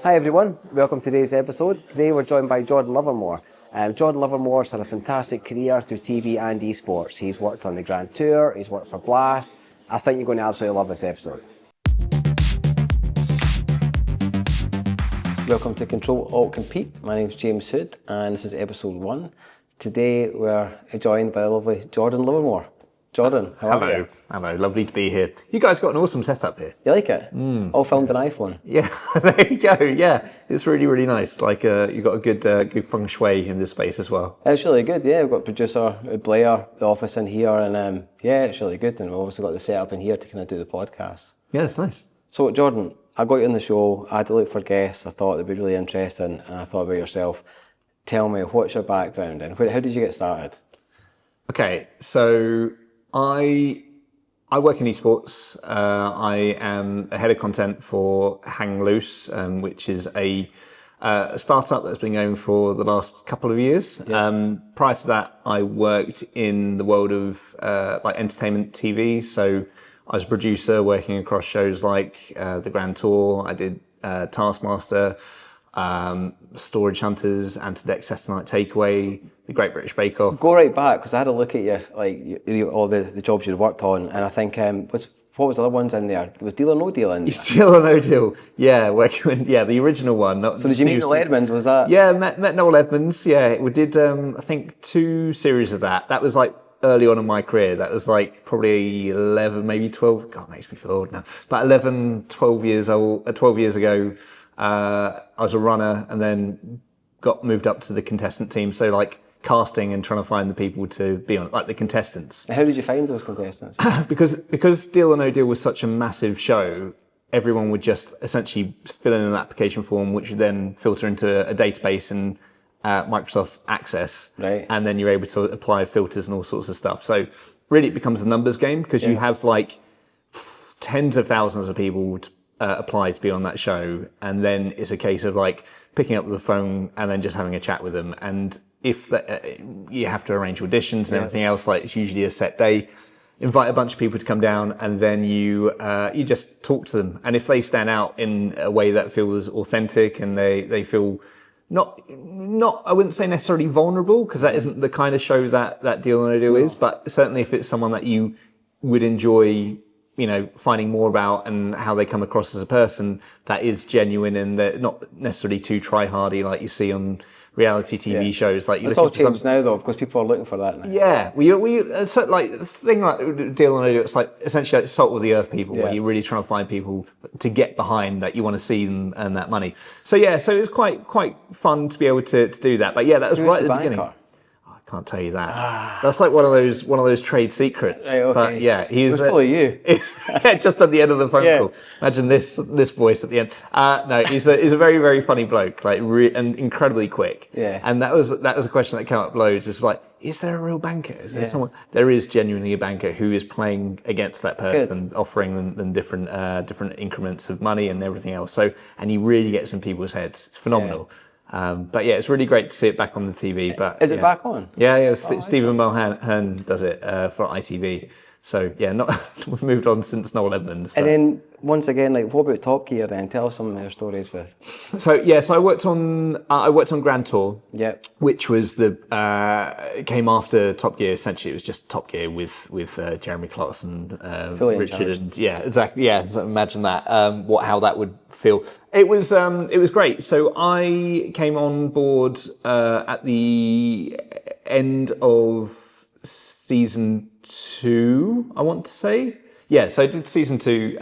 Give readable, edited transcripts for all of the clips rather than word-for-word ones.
Hi everyone, welcome to today's episode. Today we're joined by Jordan Livermore. Jordan Livermore's had a fantastic career through TV and esports. He's worked on the Grand Tour, he's worked for Blast. I think you're going to absolutely love this episode. Welcome to Control Alt Compete. My name's James Hood and this is episode 1. Today we're joined by the lovely Jordan Livermore. Jordan, how are you? Hello, lovely to be here. You guys got an awesome setup here. You like it? All filmed on iPhone. Yeah, there you go. Yeah, it's really, really nice. Like you've got a good feng shui in this space as well. It's really good, yeah. We've got producer Blair, the office in here, and yeah, it's really good. And we've also got the setup in here to kind of do the podcast. Yeah, it's nice. So Jordan, I got you on the show. I had to look for guests. I thought they'd be really interesting, and I thought about yourself. Tell me, what's your background and how did you get started? Okay, so I work in esports. I am a head of content for Hang Loose, which is a startup that's been going for the last couple of years. Yeah. Prior to that, I worked in the world of like entertainment TV. So I was a producer working across shows like the Grand Tour. I did Taskmaster, Storage Hunters, Ant Dec, Saturday Night Takeaway, the Great British Bake Off. Go right back, because I had a look at all the jobs you'd worked on, and I think what was the other ones in there? Was Deal or No Deal in there? Deal or No Deal, yeah, working with, the original one. So did you meet Noel Edmonds? Was that? Yeah, met Noel Edmonds. Yeah, we did I think 2 series of that. That was like early on in my career. That was like probably 11, maybe 12. God, it makes me feel old now. About 11, 12 years ago. I was a runner and then got moved up to the contestant team. So like casting and trying to find the people to be on, like the contestants. How did you find those contestants? because Deal or No Deal was such a massive show, everyone would just essentially fill in an application form, which would then filter into a database and Microsoft Access. Right. And then you're able to apply filters and all sorts of stuff. So really it becomes a numbers game because you have like tens of thousands of people to apply to be on that show, and then it's a case of like picking up the phone and then just having a chat with them. And if you have to arrange auditions and everything else, like it's usually a set day, invite a bunch of people to come down, and then you just talk to them. And if they stand out in a way that feels authentic and they feel not I wouldn't say necessarily vulnerable, because that isn't the kind of show that Deal or No Deal is, but certainly if it's someone that you would enjoy, finding more about and how they come across as a person, that is genuine and they're not necessarily too try-hardy like you see on reality TV shows. Like it's all changed now though, because people are looking for that now. Yeah, we so like the thing like Deal or No Deal, it's like essentially like salt of the earth people, where you're really trying to find people to get behind that you want to see them earn that money. So so it's quite fun to be able to do that. But that was right at the beginning. Can't tell you that. That's like one of those trade secrets. Right, okay. But yeah, he's probably you. Just at the end of the phone call. Imagine this voice at the end. No, he's a very, very funny bloke, like and incredibly quick. Yeah. And that was a question that came up loads. It's like, is there a real banker? Is there someone? There is genuinely a banker who is playing against that person, offering them different increments of money and everything else. So, and he really gets in people's heads. It's phenomenal. Yeah. But it's really great to see it back on the TV. But is it back on? Yeah. Stephen Mulhern does it for ITV. So we've moved on since Noel Edmonds. And then once again, like, what about Top Gear? Then tell us some of your stories with. So I worked on Grand Tour. Yeah. Which was it came after Top Gear. Essentially, it was just Top Gear with Jeremy Clarkson, Richard, and exactly. Yeah, imagine that. How that would feel. It was great. So I came on board at the end of season 2, I want to say. Yeah, so I did season 2.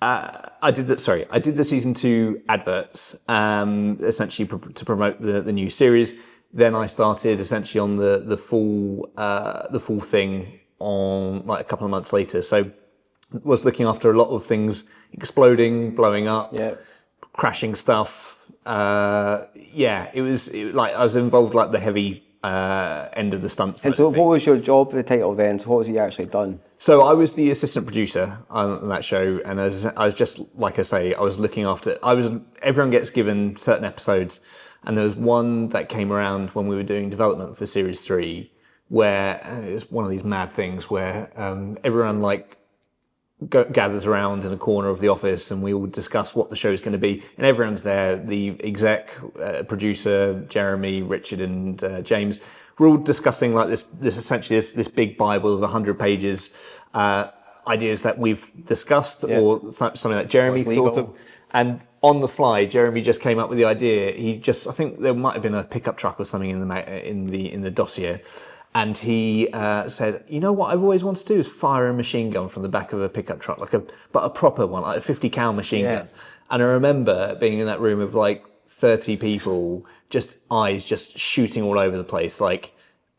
I did the season 2 adverts, essentially to promote the new series. Then I started essentially on the full thing on like a couple of months later. So was looking after a lot of things exploding, blowing up, crashing stuff. It was like I was involved like the heavy end of the stunts. And so what was your job, the title then? So what was you actually done? So I was the assistant producer on that show, and as I was just, like I say, I was looking after, everyone gets given certain episodes, and there was one that came around when we were doing development for Series 3, where it's one of these mad things where everyone like gathers around in a corner of the office, and we all discuss what the show's going to be. And everyone's there: the exec, producer, Jeremy, Richard, and James. We're all discussing like this essentially this big Bible of 100 pages, ideas that we've discussed or something that Jeremy thought of. And on the fly, Jeremy just came up with the idea. I think there might have been a pickup truck or something in the dossier. And he said, you know what I've always wanted to do is fire a machine gun from the back of a pickup truck, but a proper one, like a 50 cal machine gun. And I remember being in that room of like 30 people, just eyes just shooting all over the place. Like,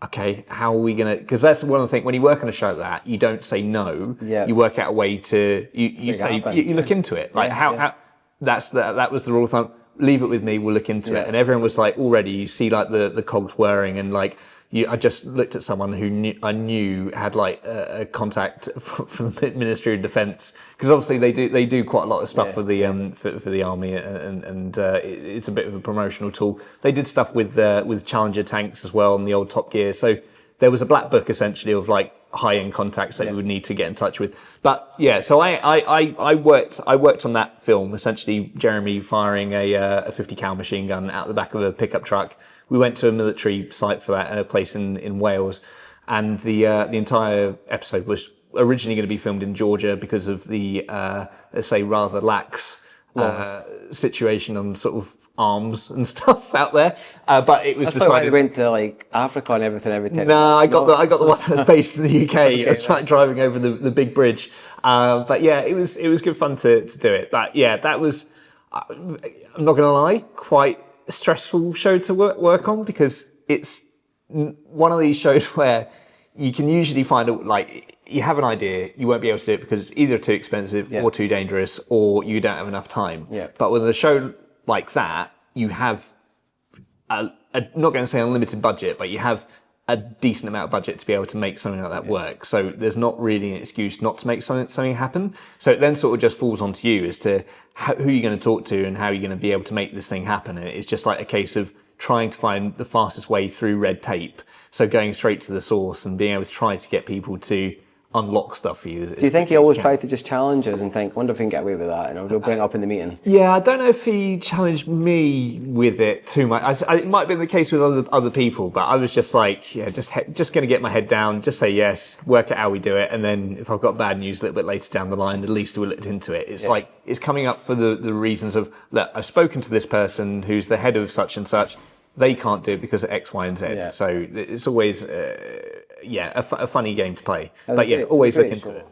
okay, how are we going to, because that's one of the things, when you work on a show like that, you don't say no. You work out a way to, you look into it. Like how that was the rule of thumb. Leave it with me, we'll look into it. And everyone was like, already you see like the cogs whirring, and like, I just looked at someone who I knew had like a contact from the Ministry of Defence, because obviously they do quite a lot of stuff for the for the army, and it's a bit of a promotional tool. They did stuff with Challenger tanks as well, and the old Top Gear. So there was a black book essentially of like high-end contacts that you would need to get in touch with. But yeah, so I worked on that film, essentially Jeremy firing a 50 cal machine gun out the back of a pickup truck. We went to a military site for that at a place in Wales, and the entire episode was originally going to be filmed in Georgia because of the let's say rather lax situation on sort of arms and stuff out there. But it was decided. Like we went to like Africa and everything. No, I got the one that was based in the UK. Okay, I was like driving over the big bridge. But yeah, it was good fun to do it. But yeah, that was, I'm not going to lie, quite a stressful show to work on, because it's one of these shows where you can usually find like you have an idea, you won't be able to do it because it's either too expensive or too dangerous, or you don't have enough time. But with a show like that, you have I'm not going to say unlimited budget, but you have a decent amount of budget to be able to make something like that work. So there's not really an excuse not to make something happen. So it then sort of just falls onto you as to who you're going to talk to and how you're going to be able to make this thing happen. And it's just like a case of trying to find the fastest way through red tape. So going straight to the source and being able to try to get people to unlock stuff for you. Do you think he always tried to just challenge us and think, wonder if we can get away with that, and we'll bring it up in the meeting? Yeah, I don't know if he challenged me with it too much. It might have been the case with other people, but I was just like, yeah, just going to get my head down, just say yes, work out how we do it, and then if I've got bad news a little bit later down the line, at least we'll look into it. It's like, it's coming up for the reasons of, look, I've spoken to this person who's the head of such and such, they can't do it because of X, Y, and Z. So it's always... a funny game to play, but yeah, always look into it.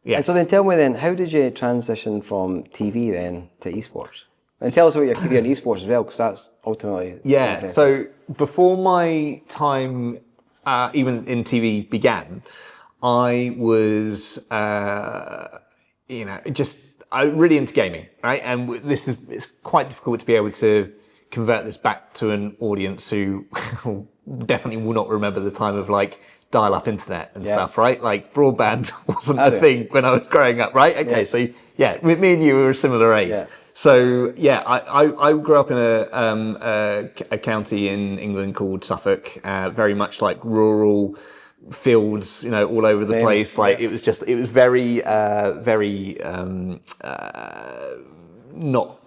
Yeah. And so then tell me then, how did you transition from TV then to esports? And tell us about your career in esports as well, because that's ultimately... Yeah, so before my time even in TV began, I was, really into gaming, right? And it's quite difficult to be able to convert this back to an audience who definitely will not remember the time of like dial-up internet and stuff, right? Like broadband wasn't a thing when I was growing up, right? Okay, so yeah, me and you were a similar age. Yeah. So yeah, I grew up in a county in England called Suffolk, very much like rural fields, all over the place. Like it was very not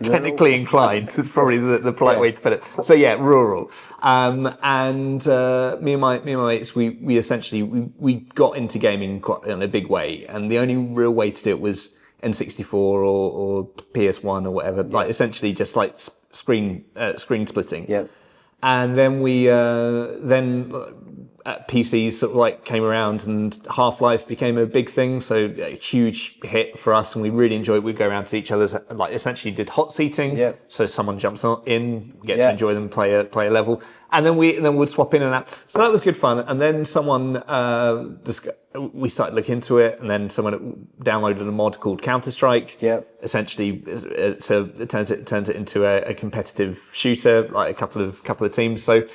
technically inclined. It's probably the polite way to put it. So yeah, rural. And me and my mates, we essentially we got into gaming quite in a big way, and the only real way to do it was N64 or PS1 or whatever. Like essentially just like screen splitting. Yeah. And then we PCs sort of like came around, and Half-Life became a big thing, so a huge hit for us, and we really enjoyed it. We'd go around to each other's, like essentially did hot seating, so someone jumps in, get to enjoy them, play a level, and then we'd swap in and out. So that was good fun. And then someone we started looking into it, and then someone downloaded a mod called Counter-Strike. Essentially, so it turns it into a competitive shooter, like a couple of teams. So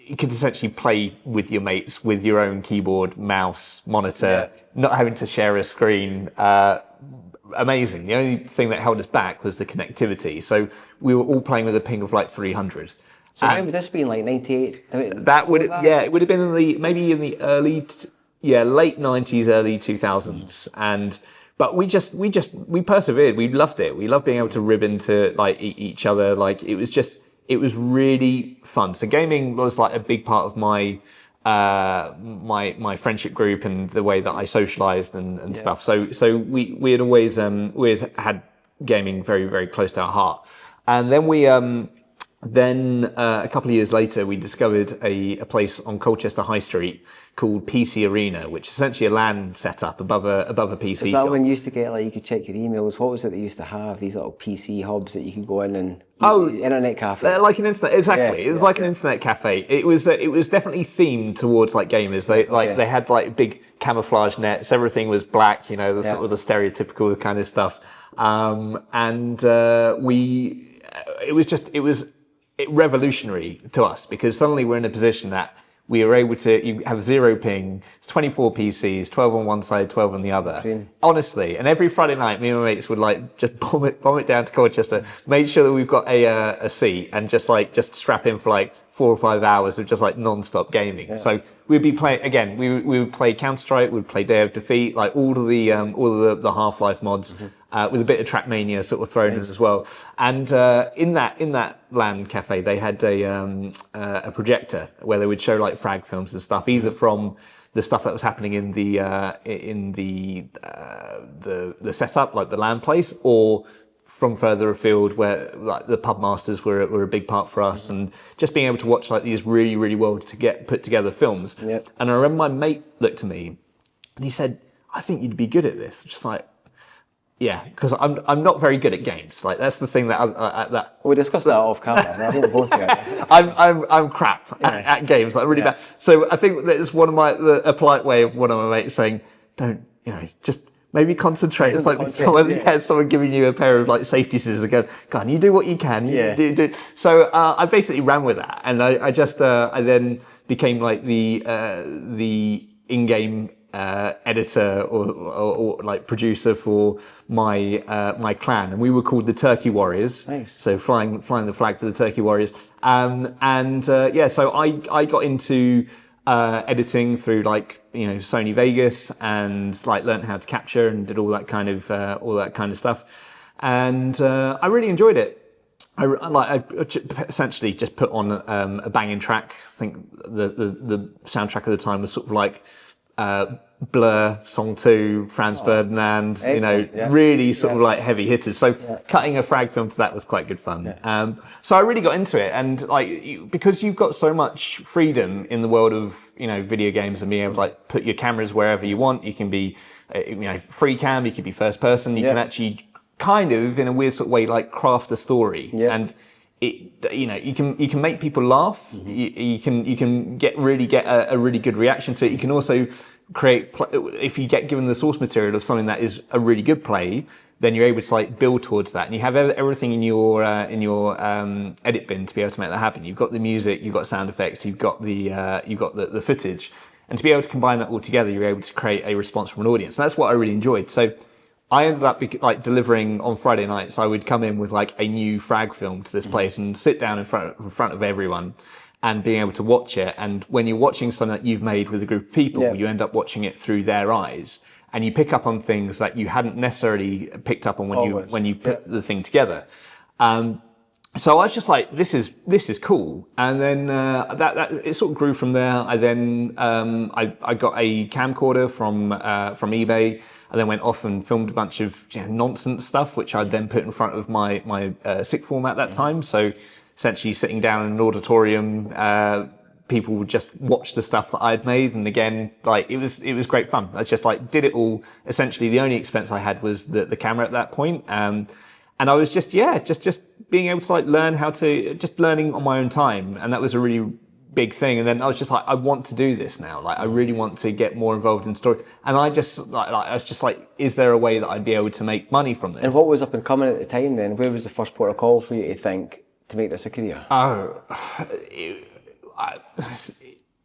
you could essentially play with your mates with your own keyboard, mouse, monitor, not having to share a screen. Amazing. The only thing that held us back was the connectivity. So we were all playing with a ping of like 300. So when would this be in like 98? It would have been maybe in the early late 90s, early 2000s, but we persevered. We loved it. We loved being able to rib into like each other. Like it was really fun. So gaming was like a big part of my my friendship group and the way that I socialized and stuff. So we had always had gaming very, very close to our heart. And then then a couple of years later, we discovered a place on Colchester High Street called PC Arena, which is essentially a LAN setup above a PC shop. Is that when you used to get, like, you could check your emails? What was it they used to have? These little PC hubs that you could go in and... internet cafes. Like an internet, exactly. It was like an internet cafe. It was definitely themed towards like gamers. They had like big camouflage nets. Everything was black, you know, sort of the stereotypical kind of stuff. It was revolutionary to us because suddenly we're in a position that we were able to, you have 0 ping, it's 24 PCs, 12 on one side, 12 on the other. Honestly, and every Friday night, me and my mates would like just bomb it down to Colchester, make sure that we've got a seat and just strap in for like 4 or 5 hours of just like non-stop gaming. Yeah. So we'd be playing, again, we would play Counter-Strike, we'd play Day of Defeat, like all of the Half-Life mods, with a bit of Trackmania sort of thrown in as well. And in that LAN cafe, they had a projector where they would show like frag films and stuff, either from the stuff that was happening in the setup, like the LAN place, or from further afield where like the pub masters were a big part for us, and just being able to watch like these really, really well put together films. Yep. And I remember my mate looked at me and he said, "I think you'd be good at this." Just like, yeah, because I'm not very good at games. Like that's the thing that we discussed that off camera. I think we're both here. I'm crap at games, like really bad. So I think that's a polite way of one of my mates saying, "Don't, just maybe concentrate." It's like someone giving you a pair of like safety scissors and go, "Go on, you do what you can." Do. So I basically ran with that, and I then became like the in-game editor or like producer for my clan, and we were called the Turkey Warriors. Nice. So flying the flag for the Turkey Warriors. So I got into editing through like Sony Vegas, and like learned how to capture and did all that kind of stuff, and I really enjoyed it. I essentially just put on a banging track. I think the soundtrack at the time was sort of like Blur, Song 2, Franz Ferdinand, really sort of like heavy hitters. So cutting a frag film to that was quite good fun. Yeah. So I really got into it, and like because you've got so much freedom in the world of video games and being able to like put your cameras wherever you want. You can be free cam, you can be first person. You can actually kind of in a weird sort of way like craft a story and. You can make people laugh. You can get a really good reaction to it. You can also create, if you get given the source material of something that is a really good play, then you're able to like build towards that, and you have everything in your edit bin to be able to make that happen. You've got the music, you've got sound effects, you've got the footage, and to be able to combine that all together, you're able to create a response from an audience. And that's what I really enjoyed. So I ended up like delivering on Friday nights. I would come in with like a new frag film to this place and sit down in front of everyone and being able to watch it. And when you're watching something that you've made with a group of people, you end up watching it through their eyes, and you pick up on things that you hadn't necessarily picked up on when you put the thing together. So I was just like, this is cool. And then that it sort of grew from there. I then I got a camcorder from eBay. I then went off and filmed a bunch of nonsense stuff, which I then put in front of my sick form at that time. So essentially sitting down in an auditorium, people would just watch the stuff that I'd made. And again, like it was great fun. I just like did it all. Essentially the only expense I had was the camera at that point. And I was just being able to like learning on my own time. And that was a really big thing. And then I was just like, I want to do this now. Like I really want to get more involved in story. And I was just like, is there a way that I'd be able to make money from this? And what was up and coming at the time then? Where was the first port of call for you to think to make this a career?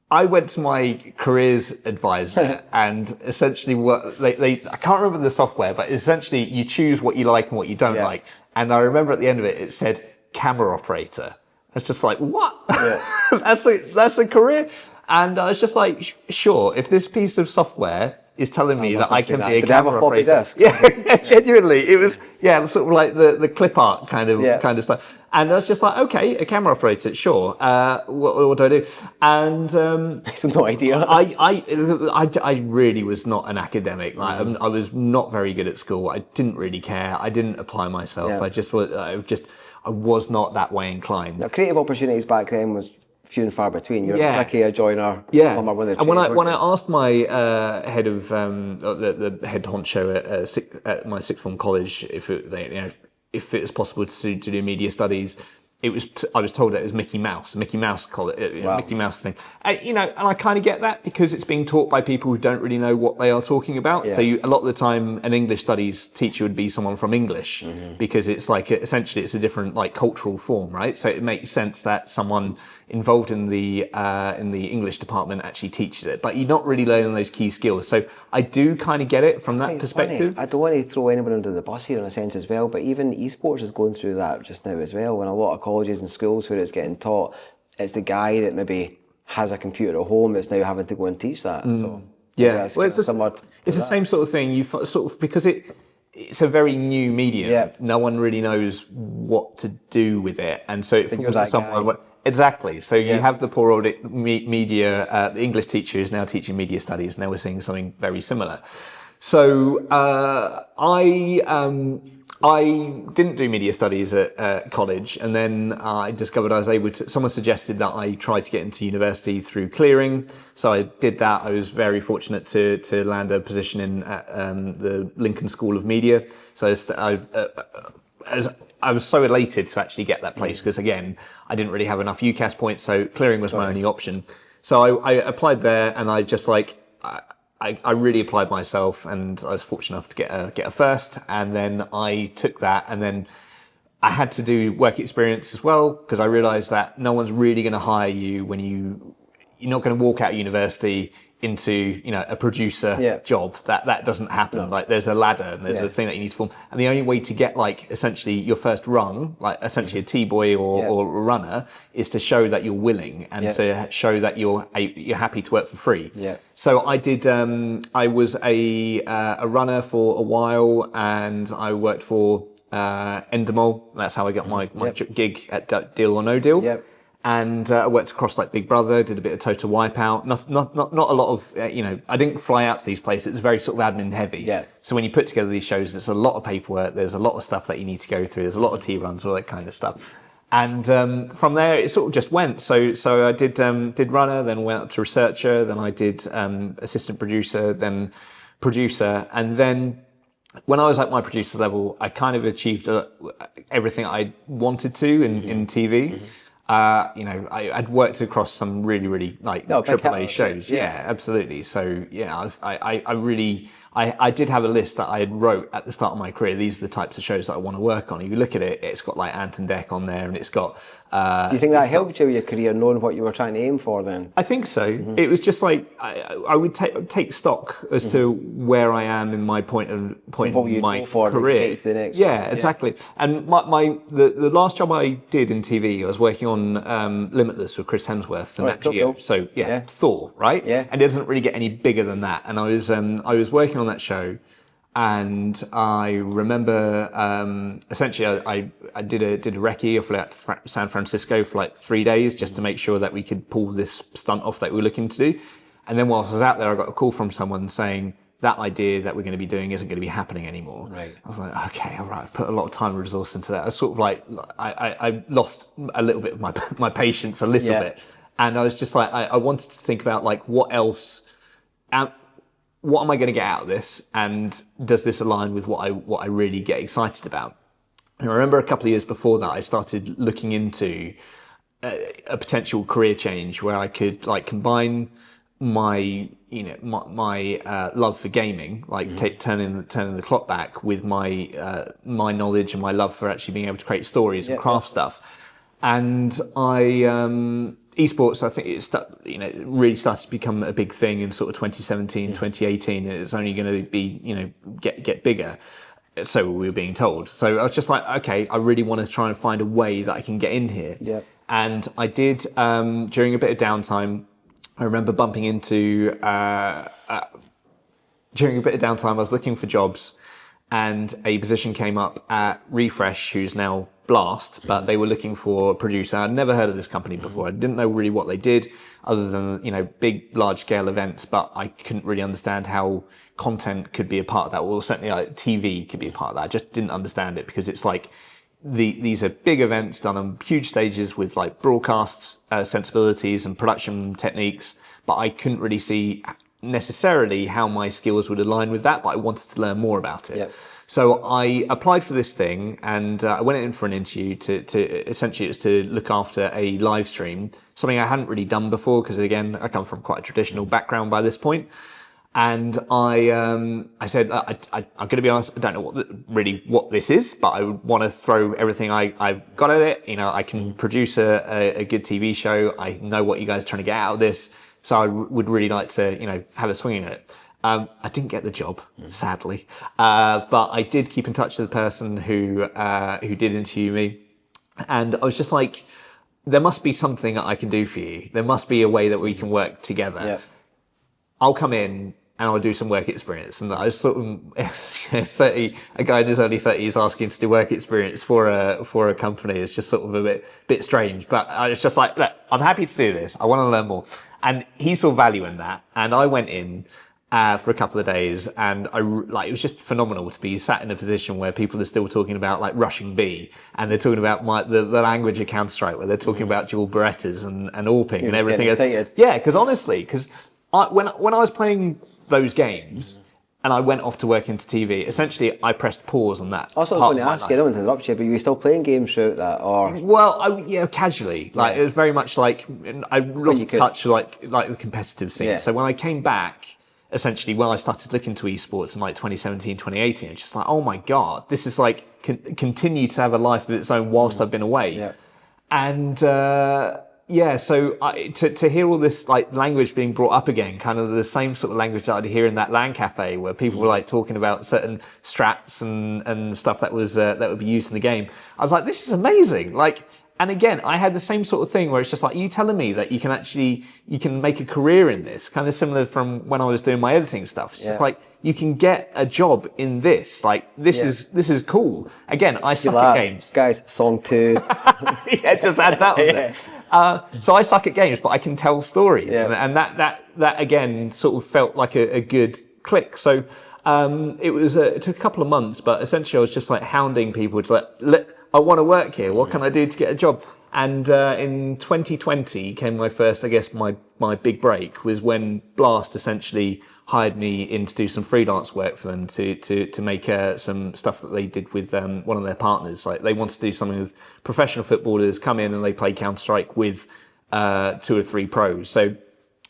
I went to my careers advisor and essentially I can't remember the software, but essentially you choose what you like and what you don't like. And I remember at the end of it said camera operator. It's just like, what? Yeah. That's a career. And I was just like, sure, if this piece of software is telling me that I can be a camera floppy disk? Yeah, genuinely, it was sort of like the clip art kind of stuff. And I was just like, okay, a camera operator, sure. What do I do? And so no idea. I really was not an academic. Like I was not very good at school. I didn't really care. I didn't apply myself. I was not that way inclined. Now, creative opportunities back then was few and far between. You're a bricklayer, joiner, plumber, one of the and trades, when I asked my head of the head honcho at my sixth form college if it was possible to do media studies, I was told that it was Mickey Mouse Mickey Mouse thing. And I kind of get that because it's being taught by people who don't really know what they are talking about. So a lot of the time, an English studies teacher would be someone from English because it's like essentially it's a different like cultural form, right? So it makes sense that someone involved in the English department actually teaches it, but you're not really learning those key skills. So I do kind of get it from that perspective. Funny. I don't want to throw anyone under the bus here in a sense as well, but even esports is going through that just now as well. When a lot of colleges and schools where it's getting taught, it's the guy that maybe has a computer at home that's now having to go and teach that. So it's the same sort of thing. You sort of because it's a very new medium. Yeah. No one really knows what to do with it, and so it falls to someone. Exactly. So you have the poor old media. The English teacher is now teaching media studies. Now we're seeing something very similar. So I didn't do media studies at college, and then I discovered I was able to. Someone suggested that I tried to get into university through clearing, so I did that. I was very fortunate to land a position in the Lincoln School of Media. So I was so elated to actually get that place because again, I didn't really have enough UCAS points, so clearing was my only option. So I applied there, and I just I really applied myself, and I was fortunate enough to get a first, and then I took that, and then I had to do work experience as well because I realised that no one's really going to hire you when you're not going to walk out of university into a producer job. That doesn't happen. No. Like there's a ladder and there's a thing that you need to form, and the only way to get like essentially your first rung, like essentially a T-boy or a runner, is to show that you're willing and to show that you're happy to work for free. So I did. I was a runner for a while, and I worked for Endemol. That's how I got my gig at Deal or No Deal. And I worked across like Big Brother, did a bit of Total Wipeout. Not a lot of, I didn't fly out to these places. It's very sort of admin heavy. So when you put together these shows, there's a lot of paperwork. There's a lot of stuff that you need to go through. There's a lot of T-runs, all that kind of stuff. And from there, it sort of just went. So I did runner, then went up to researcher, then I did assistant producer, then producer. And then when I was at my producer level, I kind of achieved everything I wanted to in TV. I'd worked across some really, really like AAA shows. Yeah, absolutely. So I did have a list that I had wrote at the start of my career. These are the types of shows that I want to work on. If you look at it, it's got like Ant Dec on there, and it's got. Do you think that helped you with your career, knowing what you were trying to aim for then? I think so. It was just like I would take stock as to where I am in my point in my career. To the next one. Exactly. And the last job I did in TV, I was working on Limitless with Chris Hemsworth and Nat Geo. So Thor, right? And it doesn't really get any bigger than that. And I was working on that show. And I remember, essentially, I did a recce. I flew out to San Francisco for like 3 days just to make sure that we could pull this stunt off that we were looking to do. And then whilst I was out there, I got a call from someone saying that idea that we're going to be doing isn't going to be happening anymore. Right. I was like, okay, all right. I've put a lot of time and resource into that. I was sort of like, I lost a little bit of my patience, a little bit. And I was just like, I wanted to think about like what else. What am I going to get out of this, and does this align with what I really get excited about? And I remember a couple of years before that, I started looking into a potential career change where I could like combine my love for gaming, like turning the clock back, with my knowledge and my love for actually being able to create stories and craft stuff. And esports, I think it really started to become a big thing in sort of 2017, 2018. It's only going to be, get bigger. So we were being told. So I was just like, okay, I really want to try and find a way that I can get in here. And I did, during a bit of downtime, I remember bumping into, during a bit of downtime, I was looking for jobs, and a position came up at Refresh, who's now Blast, but they were looking for a producer. I'd never heard of this company before. I didn't know really what they did, other than, you know, big, large-scale events, but I couldn't really understand how content could be a part of that, or certainly like TV could be a part of that. I just didn't understand it, because it's like, these are big events done on huge stages with like broadcast sensibilities and production techniques, but I couldn't really see necessarily how my skills would align with that, but I wanted to learn more about it. Yep. So I applied for this thing, and I went in for an interview to essentially, it was to look after a live stream, something I hadn't really done before, because again, I come from quite a traditional background by this point. And I said, I'm going to be honest, I don't know what this is, but I want to throw everything I've got at it. You know, I can produce a good TV show. I know what you guys are trying to get out of this. So I would really like to, you know, have a swing at it. I didn't get the job, sadly. But I did keep in touch with the person who did interview me. And I was just like, there must be something that I can do for you. There must be a way that we can work together. Yep. I'll come in and I'll do some work experience. And I was sort of, a guy in his early 30s asking to do work experience for a company is just sort of a bit strange. But I was just like, look, I'm happy to do this. I want to learn more. And he saw value in that. And I went in for a couple of days, and it was just phenomenal to be sat in a position where people are still talking about like rushing B, and they're talking about the language of Counter-Strike, where they're talking about dual Berettas and AWPing and everything. Yeah, because honestly, when I was playing those games and I went off to work into TV, essentially I pressed pause on that. Also, I was going to ask you, I don't want to interrupt you, but you were still playing games throughout that, or? Well, casually. Like, it was very much like, I lost touch like the competitive scene. Yeah. So when I came back, essentially when I started looking to esports in like 2017, 2018, it's just like, oh my God, this is like, continue to have a life of its own whilst I've been away. Yeah. And, so to hear all this like language being brought up again, kind of the same sort of language that I'd hear in that LAN cafe where people were like talking about certain strats and stuff that would be used in the game. I was like, this is amazing. Like, and again, I had the same sort of thing where it's just like, you telling me that you can make a career in this, kind of similar from when I was doing my editing stuff. It's just like, you can get a job in this. Like, this is cool. Again, I suck at games. Guys, song 2. Yeah, just add that on there. So I suck at games, but I can tell stories. Yeah. And that again sort of felt like a good click. So it took a couple of months, but essentially I was just like hounding people to I want to work here. What can I do to get a job? And in 2020 came my first, I guess, my big break was when Blast essentially hired me in to do some freelance work for them to make some stuff that they did with one of their partners. Like, they wanted to do something with professional footballers, come in and they play Counter-Strike with 2 or 3 pros. So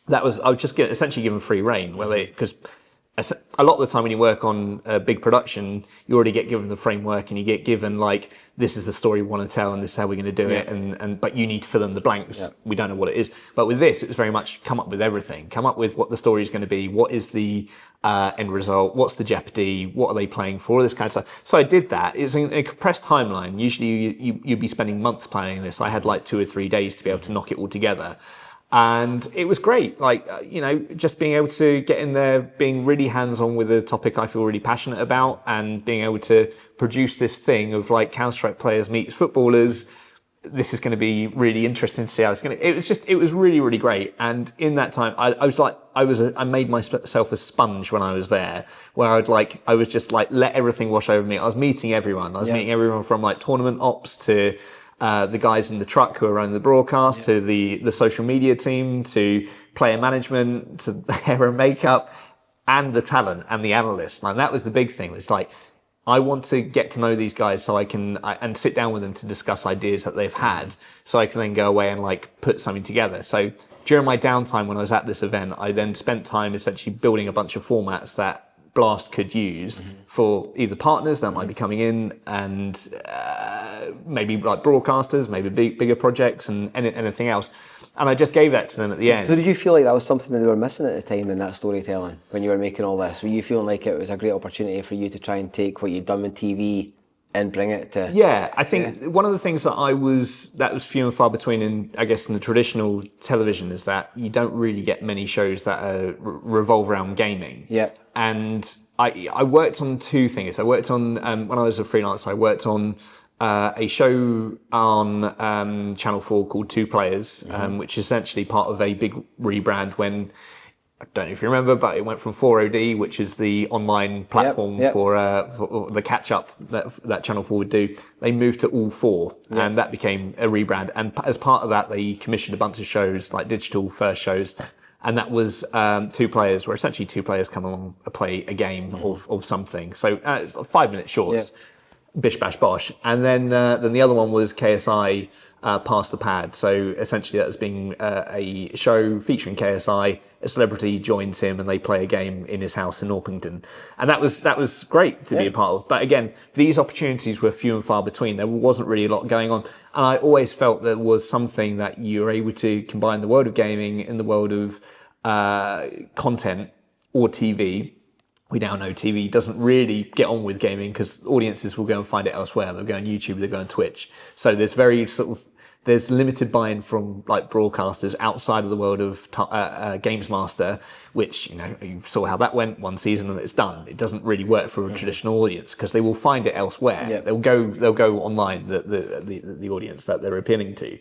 I was just essentially given free reign, because a lot of the time when you work on a big production, you already get given the framework and you get given like, this is the story we want to tell and this is how we're going to do it, but you need to fill in the blanks. Yeah. We don't know what it is. But with this, it was very much come up with everything. Come up with what the story is going to be, what is the end result, what's the jeopardy, what are they playing for, all this kind of stuff. So I did that. It's a compressed timeline. Usually you'd be spending months planning this. I had like 2 or 3 days to be able to knock it all together. And it was great, like, just being able to get in there, being really hands-on with a topic I feel really passionate about, and being able to produce this thing of like Counter-Strike players meets footballers. This is going to be really interesting to see how it's going to. It was really, really great. And in that time, I made myself a sponge when I was there, where I was just like, let everything wash over me. I was meeting everyone. I was meeting everyone from like tournament ops to the guys in the truck who are running the broadcast, to the social media team, to player management, to the hair and makeup, and the talent and the analysts. And that was the big thing. It's like, I want to get to know these guys so I can and sit down with them to discuss ideas that they've had, so I can then go away and like put something together. So during my downtime when I was at this event, I then spent time essentially building a bunch of formats that Blast could use for either partners that might be coming in and maybe like broadcasters, maybe bigger projects and anything else. And I just gave that to them at the end. So did you feel like that was something that they were missing at the time in that storytelling when you were making all this? Were you feeling like it was a great opportunity for you to try and take what you'd done with TV and bring it to... Yeah, I think one of the things that was few and far between in, I guess, in the traditional television is that you don't really get many shows that revolve around gaming. Yeah. And I worked on two things. I worked on, when I was a freelancer, I worked on a show on Channel 4 called Two Players, which is essentially part of a big rebrand when... I don't know if you remember, but it went from 4OD, which is the online platform for the catch-up that Channel 4 would do. They moved to All 4, and that became a rebrand. And as part of that, they commissioned a bunch of shows, like digital first shows, and that was Two Players, where essentially two players come along and play a game of something. So it's 5-minute shorts. Bish bash bosh, and then the other one was KSI Pass the Pad. So essentially, that was being a show featuring KSI. A celebrity joins him, and they play a game in his house in Orpington, and that was great to be a part of. But again, these opportunities were few and far between. There wasn't really a lot going on, and I always felt there was something that you were able to combine the world of gaming in the world of content or TV. We now know TV doesn't really get on with gaming because audiences will go and find it elsewhere. They'll go on YouTube, they'll go on Twitch. So there's limited buy-in from like broadcasters outside of the world of Taskmaster, which you saw how that went, one season and it's done. It doesn't really work for a traditional audience because they will find it elsewhere. Yep. They'll go online, the audience that they're appealing to.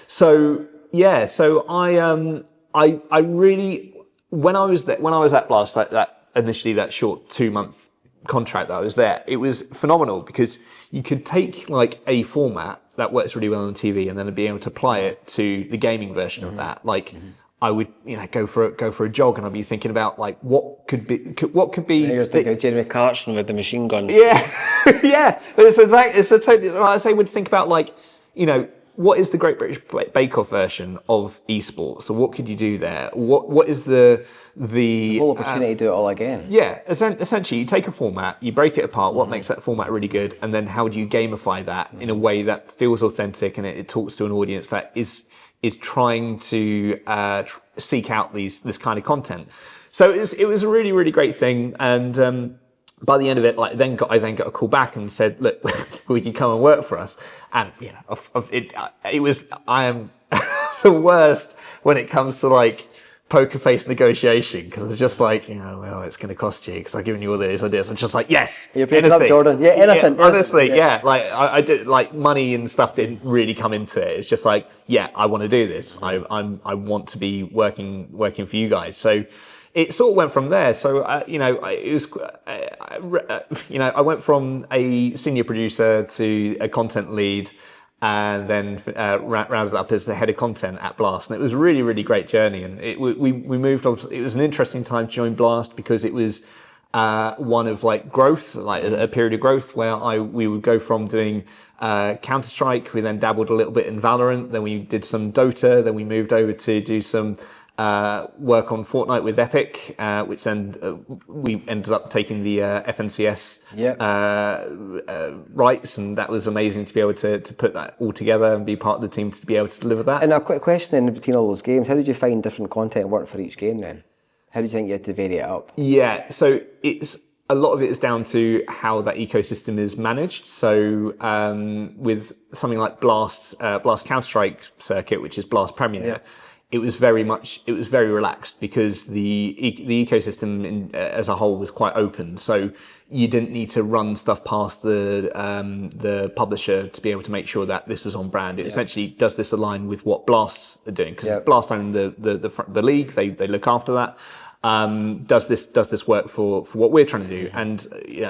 So I really when I was at Blast, that initially that short 2-month contract that I was there, it was phenomenal because you could take like a format that works really well on TV and then be able to apply it to the gaming version of that. Like I would, go for a jog and I'd be thinking about like what could be. You're thinking of Jeremy Clarkson with the machine gun. Yeah, yeah. But it's a totally. I say would think about like, what is the Great British Bake Off version of esports? So what could you do there? What is the whole opportunity to do it all again? Yeah, essentially you take a format, you break it apart, what makes that format really good, and then how do you gamify that in a way that feels authentic and it talks to an audience that is trying to seek out this kind of content. So it was a really, really great thing, and by the end of it, I then got a call back and said, "Look, we can come and work for us." And I am the worst when it comes to like poker face negotiation because it's just like, well, it's going to cost you because I've given you all these ideas. I'm just like, yes, you're picking up, Jordan. Yeah, anything. Yeah, honestly, like I did, like money and stuff didn't really come into it. It's just like, yeah, I want to do this. I want to be working for you guys. So. It sort of went from there. So, it was, I went from a senior producer to a content lead and then rounded up as the head of content at Blast. And it was a really, really great journey. And we moved on. It was an interesting time to join Blast because it was one of like growth, like a period of growth where we would go from doing Counter-Strike. We then dabbled a little bit in Valorant. Then we did some Dota. Then we moved over to do some work on Fortnite with Epic, which then we ended up taking the FNCS rights, and that was amazing to be able to put that all together and be part of the team to be able to deliver that. And a quick question in between all those games, how did you find different content work for each game then? How did you think you had to vary it up? Yeah, so a lot of it is down to how that ecosystem is managed. So with something like Blast Counter-Strike circuit, which is Blast Premier, it was very relaxed because the ecosystem as a whole was quite open. So you didn't need to run stuff past the publisher to be able to make sure that this was on brand. It essentially does this align with what Blast are doing because Blast own the league. They look after that. Does this work for what we're trying to do? And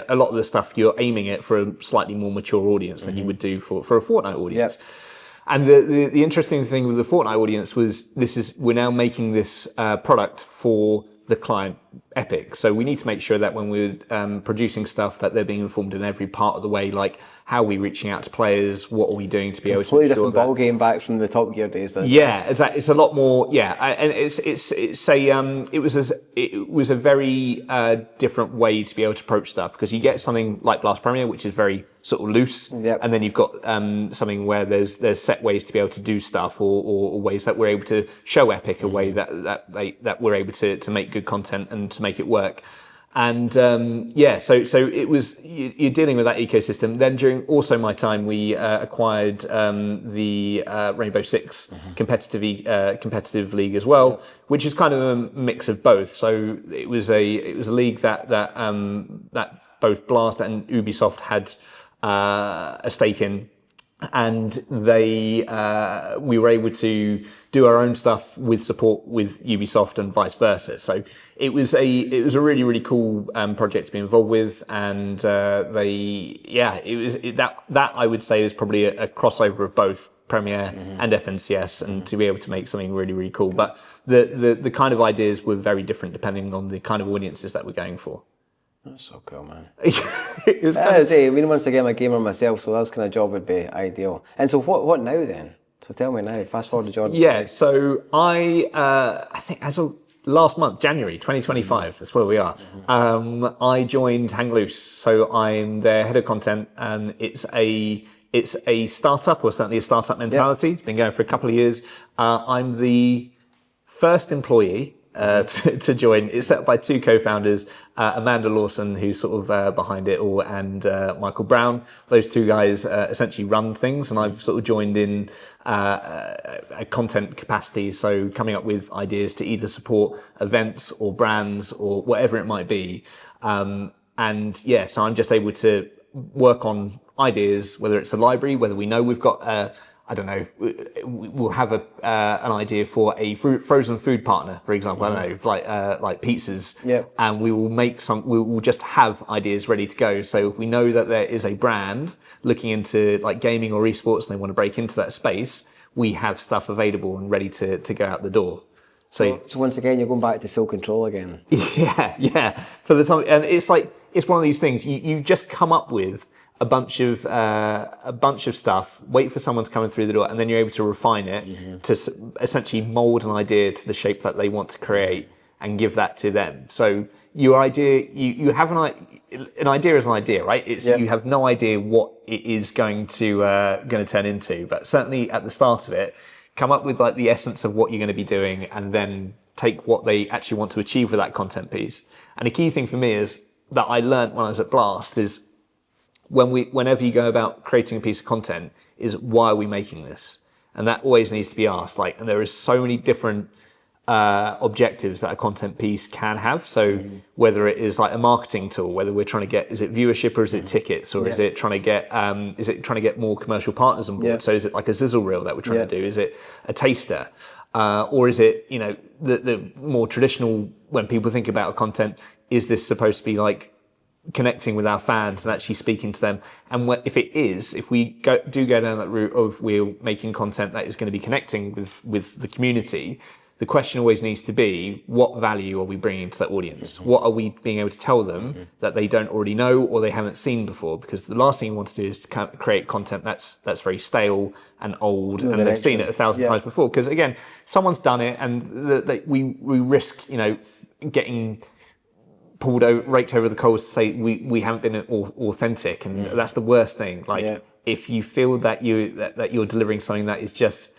a lot of the stuff you're aiming it for a slightly more mature audience than you would do for a Fortnite audience. And the interesting thing with the Fortnite audience was we're now making this product for the client Epic. So we need to make sure that when we're producing stuff that they're being informed in every part of the way, like how are we reaching out to players, what are we doing to be able to completely different ball game back from the Top Gear days. Yeah, exactly. It's a lot more. Yeah, and it was a very different way to be able to approach stuff because you get something like Blast Premier, which is very sort of loose, and then you've got something where there's set ways to be able to do stuff or ways that we're able to show Epic a way that we're able to make good content and to make it work. And so it was, you're dealing with that ecosystem. Then during also my time, we acquired the Rainbow Six competitive league as well, which is kind of a mix of both. So it was a league that both Blast and Ubisoft had a stake in. And we were able to do our own stuff with support with Ubisoft and vice versa. So it was a really, really cool project to be involved with, and that I would say is probably a crossover of both Premiere and FNCS, and to be able to make something really, really cool. But the kind of ideas were very different depending on the kind of audiences that we're going for. That's so cool, man. Once again, I'm a gamer myself, so that kind of job would be ideal. And so what now then? So tell me now, fast forward to Jordan. Yeah, so I think as of last month, January 2025, that's where we are, I joined Hang Loose. So I'm their head of content, and it's a startup, or certainly a startup mentality. It's been going for a couple of years. I'm the first employee to join. It's set up by two co-founders, Amanda Lawson, who's sort of behind it all, and Michael Brown. Those two guys essentially run things, and I've sort of joined in a content capacity, so coming up with ideas to either support events or brands or whatever it might be. So I'm just able to work on ideas, whether it's a library, whether we know we've got we'll have an idea for a frozen food partner, for example. I don't know, like pizzas, and we will make some. We will just have ideas ready to go. So if we know that there is a brand looking into like gaming or esports and they want to break into that space, we have stuff available and ready to go out the door. So once again, you're going back to full control again. Yeah. For the time, and it's one of these things you just come up with a bunch of stuff, wait for someone to come through the door, and then you're able to refine it to essentially mold an idea to the shape that they want to create and give that to them. So your idea, you have an idea is an idea, right? You have no idea what it is going to turn into, but certainly at the start of it, come up with like the essence of what you're going to be doing, and then take what they actually want to achieve with that content piece. And a key thing for me is that I learned when I was at Blast is, whenever you go about creating a piece of content, is why are we making this? And that always needs to be asked. And there is so many different objectives that a content piece can have. So whether it is like a marketing tool, whether we're trying to get, is it viewership or is it tickets, or is it trying to get more commercial partners on board? So is it like a sizzle reel that we're trying to do? Is it a taster? Or is it, the more traditional, when people think about content, is this supposed to be like connecting with our fans and actually speaking to them? And if we do go down that route of we're making content that is going to be connecting with the community, the question always needs to be, what value are we bringing to that audience? What are we being able to tell them that they don't already know or they haven't seen before? Because the last thing you want to do is to create content that's very stale and old, and they've seen it 1,000 times before. Because again, someone's done it, and we risk getting pulled over, raked over the coals to say we haven't been authentic, and that's the worst thing. If you feel that you're delivering something that is just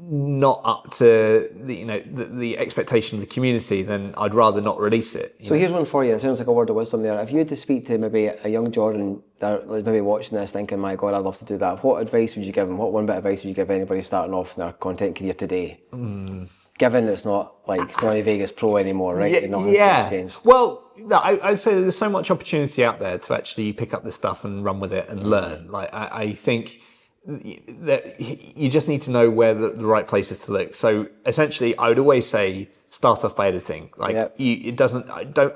not up to the expectation of the community, then I'd rather not release it. So here's one for you. It sounds like a word of wisdom there. If you had to speak to maybe a young Jordan that was maybe watching this thinking, my God, I'd love to do that, what advice would you give him? What one bit of advice would you give anybody starting off in their content career today? Given it's not like Sony Vegas Pro anymore, right? Well, I'd say there's so much opportunity out there to actually pick up this stuff and run with it and learn. I think that you just need to know where the right place is to look. So essentially, I would always say start off by editing. Don't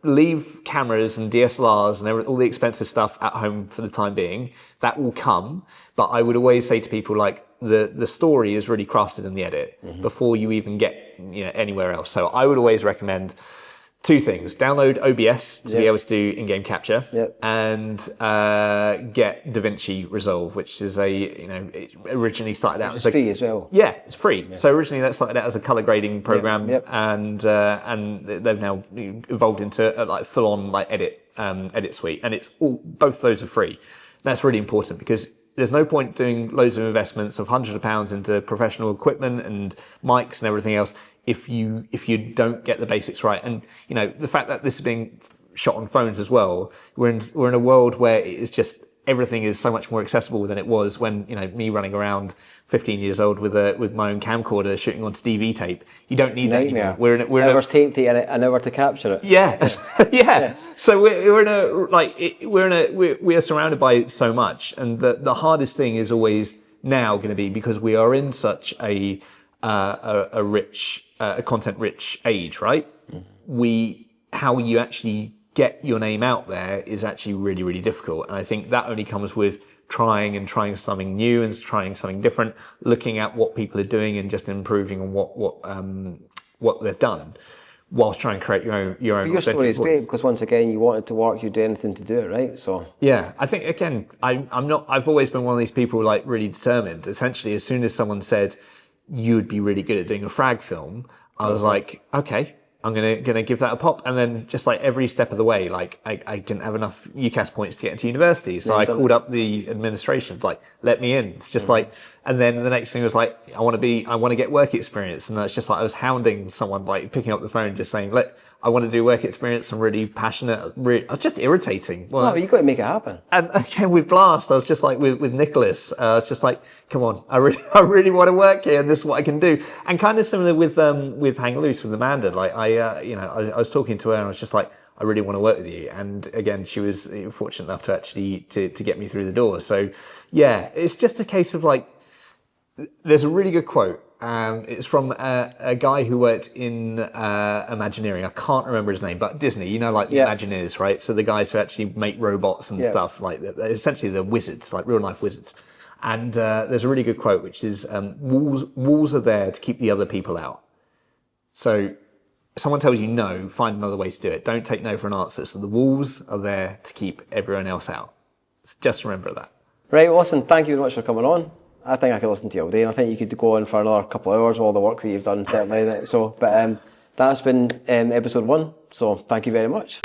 leave cameras and DSLRs and all the expensive stuff at home for the time being. That will come. But I would always say to people, the story is really crafted in the edit before you even get anywhere else. So I would always recommend two things: download OBS to be able to do in-game capture, and get DaVinci Resolve, which is it originally started out as free as well. Yeah, it's free. So originally that started out as a color grading program, and they've now evolved into a full-on edit suite, and it's both of those are free. That's really important, because there's no point doing loads of investments of hundreds of pounds into professional equipment and mics and everything else if you don't get the basics right. And you know, the fact that this is being shot on phones as well, we're in a world where it is just everything is so much more accessible than it was when, you know, me running around 15 years old with my own camcorder shooting onto DV tape. You don't need that anymore. We're hours tape to an hour to capture it. Yeah. Yeah. So we are surrounded by so much, and the hardest thing is always now going to be, because we are in such a rich, content rich age, right? Mm-hmm. How you actually get your name out there is actually really, really difficult. And I think that only comes with trying something new and trying something different, looking at what people are doing and just improving on what they've done, whilst trying to create your own. But your story is great, because once again, you wanted to work, you'd do anything to do it, right? So yeah, I think again, I've always been one of these people like really determined. Essentially, as soon as someone said you'd be really good at doing a frag film, I was like, okay, I'm gonna give that a pop. And then just like every step of the way, like I didn't have enough UCAS points to get into university, so I called up the administration, like, let me in. It's just like, and then the next thing was like, I want to get work experience, and that's just like I was hounding someone, like picking up the phone, just saying, I want to do work experience. I'm really passionate. I was just irritating. Well, you've got to make it happen. And again, with Blast, I was just like with Nicholas. I was just like, come on, I really want to work here, and this is what I can do. And kind of similar with Hang Loose with Amanda. Like I was talking to her, and I was just like, I really want to work with you. And again, she was fortunate enough to actually to get me through the door. So yeah, it's just a case of like, there's a really good quote. It's from a guy who worked in Imagineering. I can't remember his name, but Disney, you know, like the Imagineers, right? So the guys who actually make robots and stuff, like essentially they're wizards, like real life wizards. And there's a really good quote, which is, walls are there to keep the other people out. So if someone tells you no, find another way to do it. Don't take no for an answer. So the walls are there to keep everyone else out. Just remember that. Right, well, listen, thank you very much for coming on. I think I could listen to you all day, and I think you could go on for another couple of hours with all the work that you've done, certainly. So, but that's been episode 1, so thank you very much.